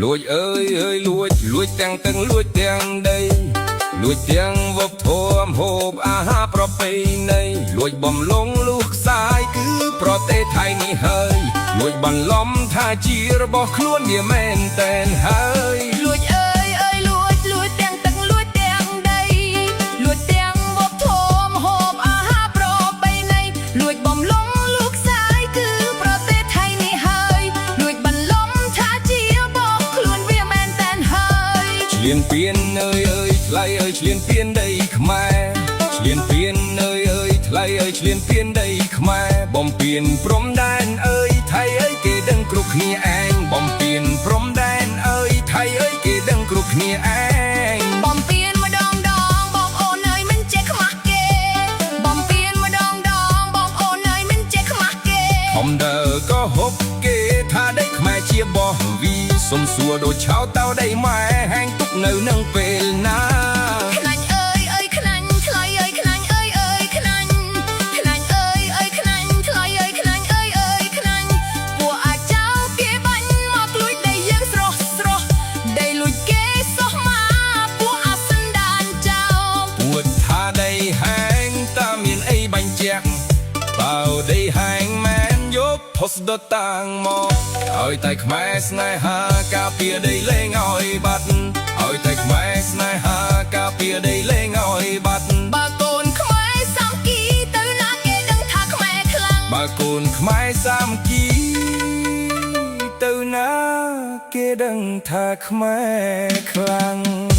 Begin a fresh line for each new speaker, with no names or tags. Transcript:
លួចអើយអើយលួចទាំងទឹកលួចទាំងដីលួចទាំងវប្បធម៌ហូបអាហារប្រពៃណីលួចបំលងលុះខ្សែគឺប្រទេសថៃនេះហើយលួចបន្លំថាជារបស់ខ្លួនវាមែនតែនហើយ
លួចអើយអើយលួចទាំងទឹកលួចទាំងដីលួចទាំងវប្បធម៌ហូបអាហារប្រពៃណីលួចបំលងលុះខ្សែគឺប្រទេសថៃនេះហើយលួចបន្លំថាជារបស់ខ្លួនវាមែនតែនហើយ
ឆ្លៀនពៀនអើយអើយថ្លៃអើយឆ្លៀនពៀនដីខ្មែរឆ្លៀនពៀនអើយអើយថ្លៃអើយឆ្លៀនពៀនដីខ្មែរបំពៀនព្រំដែនអើយថៃអើយគេដឹងគ្រប់គ្នាឯងបំពៀនព្រំដែនអើយថៃអើយគេដឹងគ្រប់គ្នាឯង
បំពៀនម្ដងបងអូនអើយមិនចេះខ្មាស់គេបំពៀនម្ដងបងអូនអើយមិនចេះខ្មាស់គេ
ធំដើក៏ហុកគេថាដីខ្មែរជាបោះវីសុំសួរដូចឆោតៅដីម៉ែហែងទុកនៅនឹងពេលណា
ខ្លាញ់អើយអើយខ្លាញ់ថ្លៃអើយខ្លាញ់អើយអើយខ្លាញ់ខ្លាញ់អើយអើយខ្លាញ់ថ្លៃអើយខ្លាញ់អើយអើយខ្លាញ់ពួកអាចចោលគេបាញ់មកលួចដីយើងស្រស់ដីលួចគេសោះមកពួកអាសិនដានចោល
ពួតថាដីហែងតាមានអីបាញ់ជាក់បើដីហែងមែនយកផុសដតាំងមកឲ្យតែខ្មែរស្នេហាការពារដីលែងឲ្យបាត់ឲ្យតែខ្មែរស្នេហាការពារដីលែងឲ្យបាត់
បើកូនខ្មែរសាមគ្គីទៅណាគេដឹងថាខ្មែរខ្លាំង
បើកូនខ្មែរសាមគ្គីទៅណាគេដឹងថាខ្មែរខ្លាំង